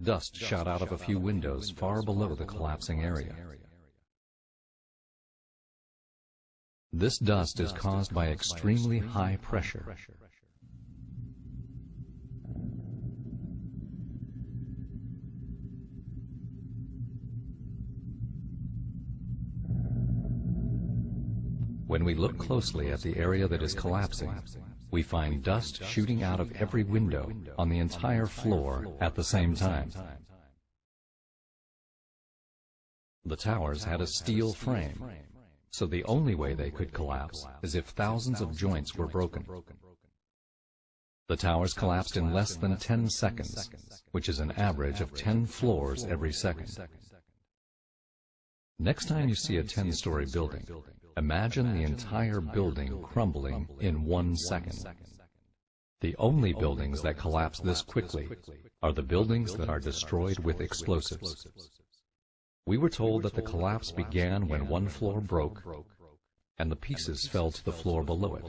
Dust shot out of a few windows far below the collapsing area. This dust is caused by extremely high pressure. When we look closely at the area that is collapsing, we find dust shooting out of every window on the entire floor at the same time. The towers had a steel frame, so the only way they could collapse is if thousands of joints were broken. The towers collapsed in less than 10 seconds, which is an average of 10 floors every second. Next time you see a 10-story building, imagine the entire building crumbling in 1 second. The only buildings that collapse this quickly are the buildings that are destroyed with explosives. We were told that the collapse began when one floor broke, and the pieces fell to the floor below it.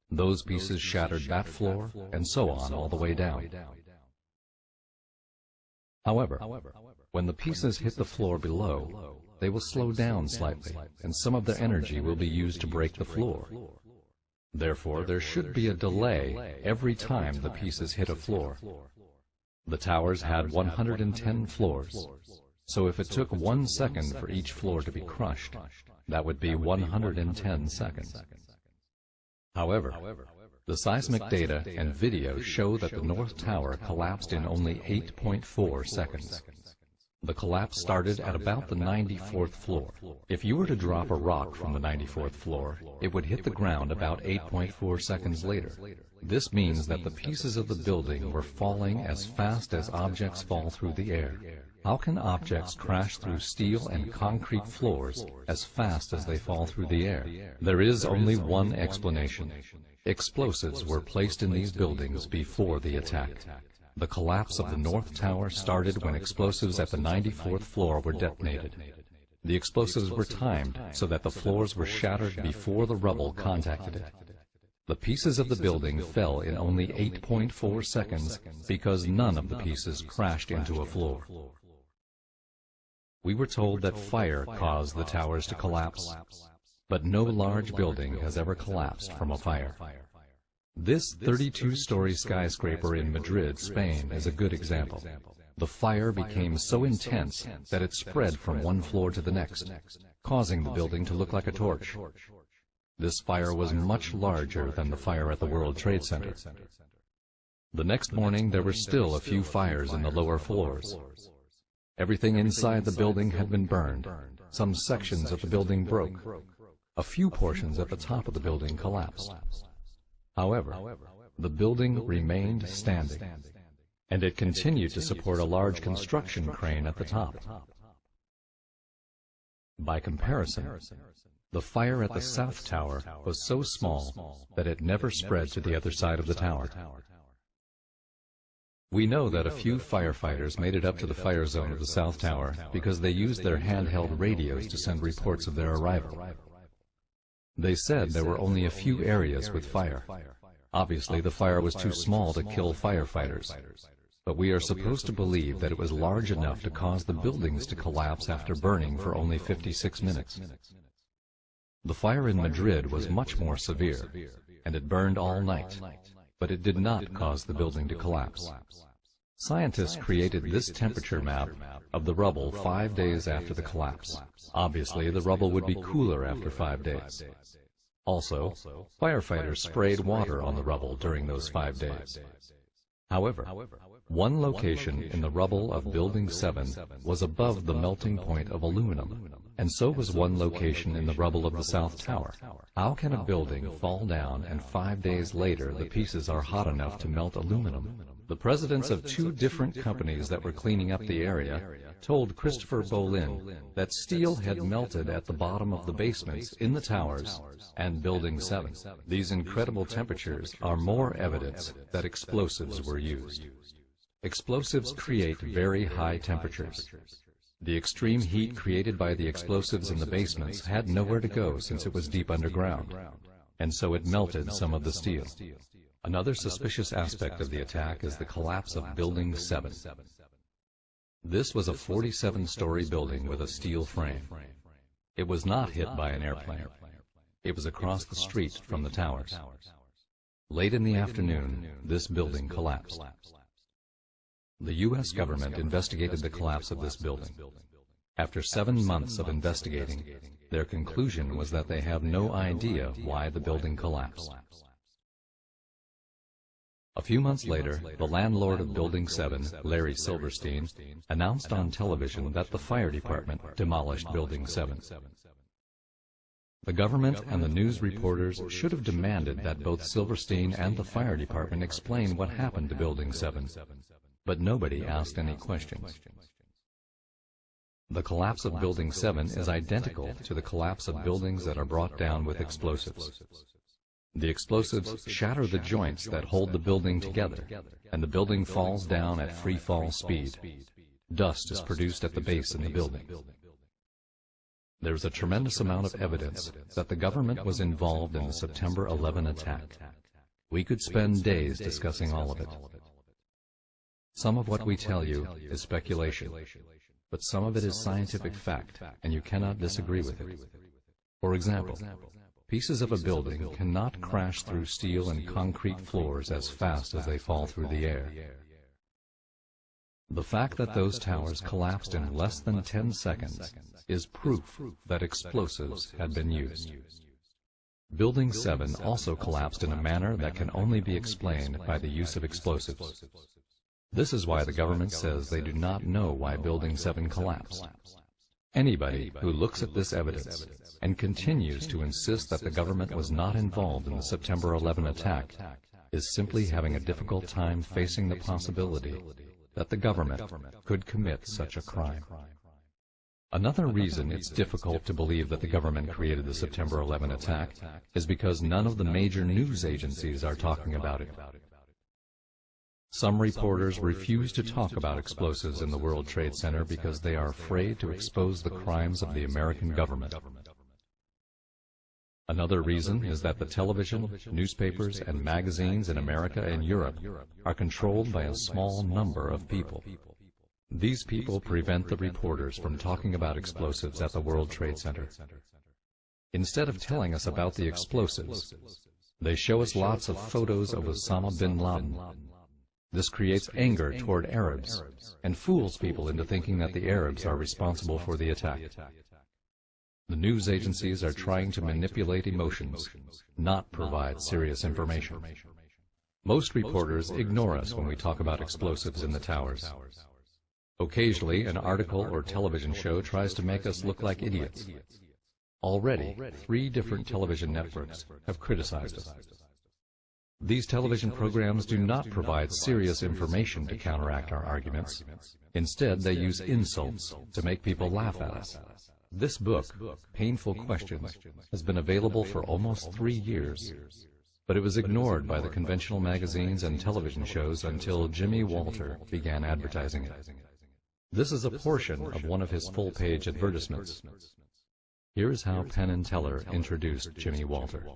Those pieces shattered that floor, and so on all the way down. However, when the pieces hit the floor below, they will slow down slightly, and some of their energy will be used to break the floor. Therefore, there should be a delay every time the pieces hit a floor. The towers had 110 floors, so if it took 1 second for each floor to be crushed, that would be 110 seconds. However, the seismic data and video show that the North Tower collapsed in only 8.4 seconds. The collapse started at about the 94th floor. If you were to drop a rock from the 94th floor, it would hit the ground about 8.4 seconds later. This means that the pieces of the building were falling as fast as objects fall through the air. How can objects crash through steel and concrete floors as fast as they fall through the air? There is only one explanation. Explosives were placed in these buildings before the attack. The collapse of the North Tower started when explosives at the 94th floor were detonated. The explosives were timed so that the floors were shattered before the rubble contacted it. The pieces of the building fell in only 8.4 seconds because none of the pieces crashed into a floor. We were told that fire caused the towers to collapse, but no large building has ever collapsed from a fire. This 32-story skyscraper in Madrid, Spain, is a good example. The fire became so intense that it spread from one floor to the next, causing the building to look like a torch. This fire was much larger than the fire at the World Trade Center. The next morning, there were still a few fires in the lower floors. Everything inside the building had been burned. Some sections of the building broke. A few portions at the top of the building collapsed. However, the building remained standing, and it continued to support a large construction crane at the top. By comparison, the fire at the South Tower was so small that it never spread to the other side of the tower. We know that a few firefighters made it up to the fire zone of the South Tower because they used their handheld radios to send reports of their arrival. They said there were only a few areas with fire. Obviously, the fire was too small to kill firefighters, but we are supposed to believe that it was large enough to cause the buildings to collapse after burning for only 56 minutes. The fire in Madrid was much more severe, and it burned all night, but it did not cause the building to collapse. Scientists created this temperature map of the rubble 5 days after the collapse. Obviously, the rubble would be cooler after 5 days. Also, firefighters sprayed water on the rubble during those 5 days. However, one location in the rubble of Building 7 was above the melting point of aluminum, and so was one location in the rubble of the South Tower. How can a building fall down and 5 days later the pieces are hot enough to melt aluminum? The presidents of 2 different companies that were cleaning up the area told Christopher Bolin that steel had melted at the bottom of the basements in the towers and Building 7. These incredible temperatures are more evidence that explosives were used. Explosives create very high temperatures. The extreme heat created by the explosives in the basements had nowhere to go since it was deep underground, and so it melted some of the steel. Another suspicious aspect of the attack is the collapse of Building 7. This was a 47-story building with a steel frame. It was not hit by an airplane. It was across the street from the towers. Late in the afternoon, this building collapsed. The U.S. government investigated the collapse of this building. After 7 months of investigating, their conclusion was that they have no idea why the building collapsed. A few months later, the landlord of Building 7, Larry Silverstein, announced on television that the fire department demolished Building 7. The government and the news reporters should have demanded that both Silverstein and the fire department explain what happened to Building 7, but nobody asked any questions. The collapse of Building 7 is identical to the collapse of buildings that are brought down with explosives. The explosives shatter the joints that hold the building together, and the building falls down at free fall speed. Dust is produced at the base in the building. There is a tremendous amount of evidence that the government was involved in the September 11 attack. We could spend days discussing all of it. Some of what we tell you is speculation, but some of it is scientific fact, and you cannot disagree with it. For example, pieces of a building cannot crash through steel and concrete floors as fast as they fall through the air. The fact that those towers collapsed in less than 10 seconds is proof that explosives had been used. Building 7 also collapsed in a manner that can only be explained by the use of explosives. This is why the government says they do not know why Building 7 collapsed. Anybody who looks at this evidence and continues to insist that the government was not involved in the September 11 attack is simply having a difficult time facing the possibility that the government could commit such a crime. Another reason it's difficult to believe that the government created the September 11 attack is because none of the major news agencies are talking about it. Some reporters refuse to talk about explosives in the World Trade Center because they are afraid to expose the crimes of the American government. Another reason is that the television, newspapers, and magazines in America and Europe are controlled by a small number of people. These people prevent the reporters from talking about explosives at the World Trade Center. Instead of telling us about the explosives, they show us lots of photos of Osama bin Laden. This creates anger toward Arabs and fools people into thinking that the Arabs are responsible for the attack. The news agencies are trying to manipulate emotions, not provide serious information. Most reporters ignore us when we talk about explosives in the towers. Occasionally, an article or television show tries to make us look like idiots. Already, 3 different television networks have criticized us. These television programs do not provide serious information to counteract our arguments. Instead, they use insults to make people laugh at us. This book, Painful Questions, has been available for almost 3 years, but it was ignored by the conventional magazines and television shows until Jimmy Walter began advertising it. This is a portion of one of his full-page advertisements. Here is how Penn and Teller introduced Jimmy Walter.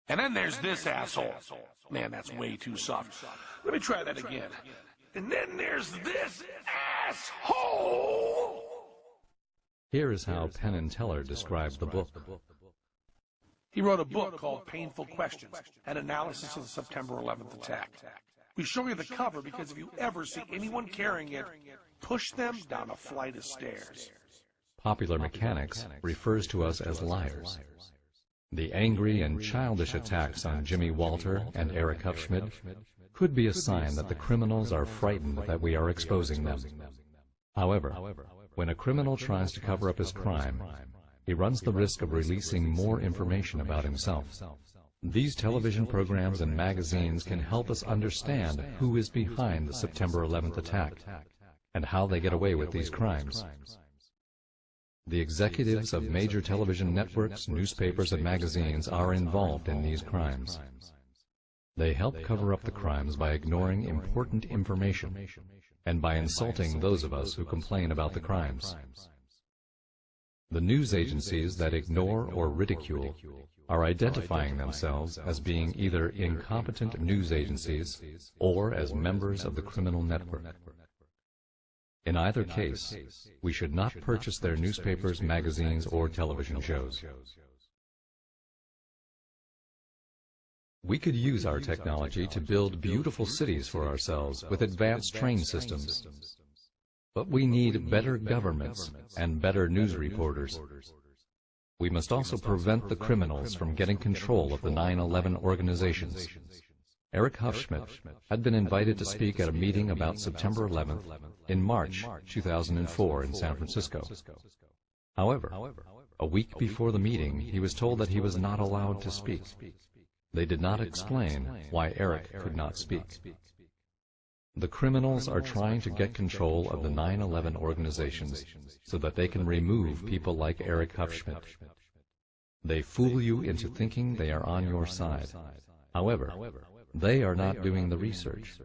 And then there's this asshole. Man, that's way too soft. Let me try that again. And then there's this asshole. Here is how Penn and Teller described the book. He wrote a book called Painful Questions, an analysis of the September 11th attack. We show you the cover because if you ever see anyone carrying it, push them down a flight of stairs. Popular Mechanics refers to us as liars. The angry and childish attacks on Jimmy Walter and Eric Hufschmid could be a sign that the criminals are frightened that we are exposing them. However, when a criminal tries to cover up his crime, he runs the risk of releasing more information about himself. These television programs and magazines can help us understand who is behind the September 11th attack and how they get away with these crimes. The executives of major television networks, newspapers, and magazines are involved in these crimes. They help cover up the crimes by ignoring important information and by insulting those of us who complain about the crimes. The news agencies that ignore or ridicule are identifying themselves as being either incompetent news agencies or as members of the criminal network. In either case, we should not purchase their newspapers, magazines, or television shows. We could use our technology to build beautiful cities for ourselves with advanced train systems. But we need better governments and better news reporters. We must also prevent the criminals from getting control of the 9/11 organizations. Eric Hufschmidt had been invited to speak at a meeting about September 11th in March 2004 in San Francisco. However, a week before the meeting, he was told that he was not allowed to speak. They did not explain why Eric could not speak. The criminals are trying to get control of the 9/11 organizations so that they can remove people like Eric Hufschmidt. They fool you into thinking they are on your side. However, they are not doing the research.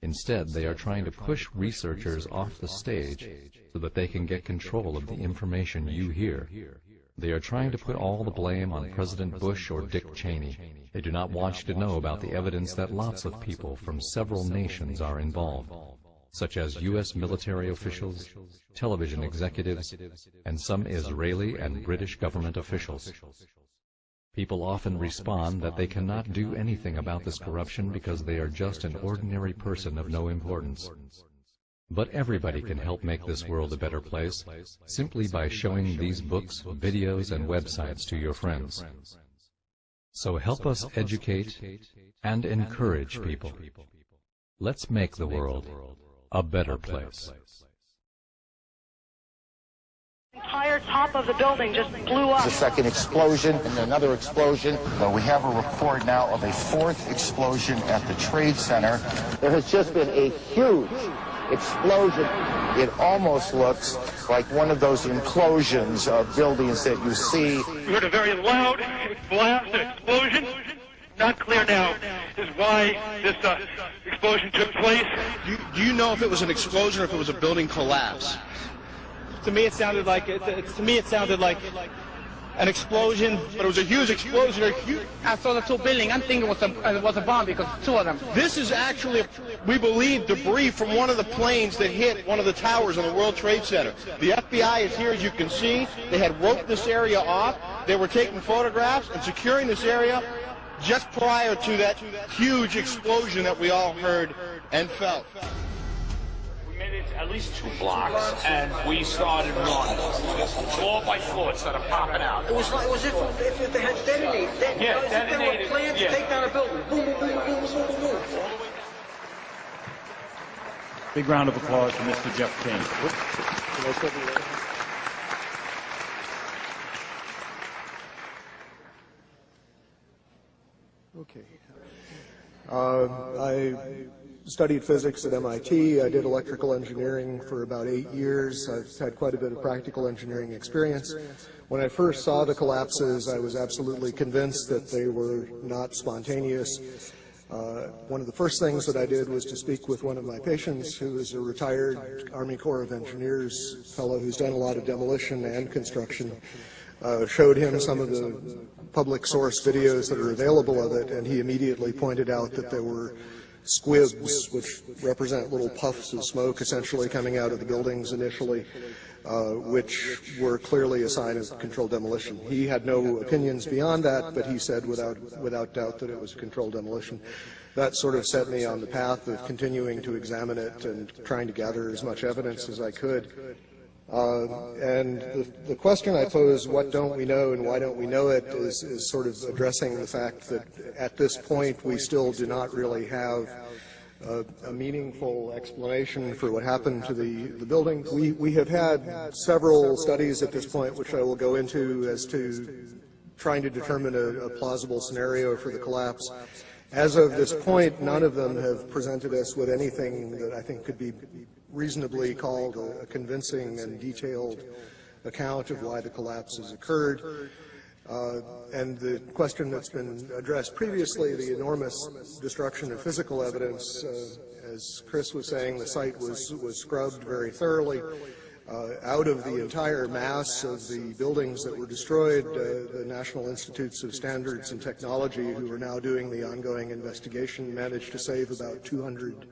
Instead, they are trying to push researchers off the stage so that they can get control of the information you hear. They are trying to put all the blame on President Bush or Dick Cheney. They do not want you to know about the evidence that lots of people from several nations are involved, such as U.S. military officials, television executives, and some Israeli and British government officials. People often respond that they cannot do anything about this corruption because they are just an ordinary person of no importance. But everybody can help make this world a better place simply by showing these books, videos, and websites to your friends. So help us educate and encourage people. Let's make the world a better place. The entire top of the building just blew up. The second explosion and another explosion. We have a report now of a fourth explosion at the Trade Center. There has just been a huge explosion. It almost looks like one of those implosions of buildings that you see. We heard a very loud blast and explosion. Not clear now is why this explosion took place. Do you know if it was an explosion or if it was a building collapse? To me, it sounded like an explosion, but it was a huge explosion. I saw the two buildings. I'm thinking it was a bomb because two of them. This is actually, we believe, debris from one of the planes that hit one of the towers on the World Trade Center. The FBI is here, as you can see. They had roped this area off. They were taking photographs and securing this area just prior to that huge explosion that we all heard and felt. At least 2 blocks, and we started running. Floor by floor, started popping out. It was if they had detonated. Yeah, detonated. They were planned to take down a building. Boom, boom, boom, boom, boom, boom, boom. Big round of applause for Mr. Jeff King. Okay. I studied physics at MIT. I did electrical engineering for about 8 years. I've had quite a bit of practical engineering experience. When I first saw the collapses, I was absolutely convinced that they were not spontaneous. One of the first things that I did was to speak with one of my patients, who is a retired Army Corps of Engineers fellow who's done a lot of demolition and construction. Showed him some of the public source videos that are available of it, and he immediately pointed out that there were squibs, which represent little puffs of smoke essentially coming out of the buildings initially, which were clearly a sign of controlled demolition. He had no opinions beyond that, but he said without doubt that it was controlled demolition. That sort of set me on the path of continuing to examine it and trying to gather as much evidence as I could. And the question I pose, what don't we know and why don't we know it, is sort of addressing the fact that at this point we still do not really have a meaningful explanation for what happened to the building. We have had several studies at this point, which I will go into, as to trying to determine a plausible scenario for the collapse. As of this point, none of them have presented us with anything that I think could be reasonably called a convincing and detailed account of why the collapse has occurred. And the question that's been addressed previously, the enormous destruction of physical evidence, as Chris was saying, the site was scrubbed very thoroughly. Out of the entire mass of the buildings that were destroyed, the National Institutes of Standards and Technology, who are now doing the ongoing investigation, managed to save about 200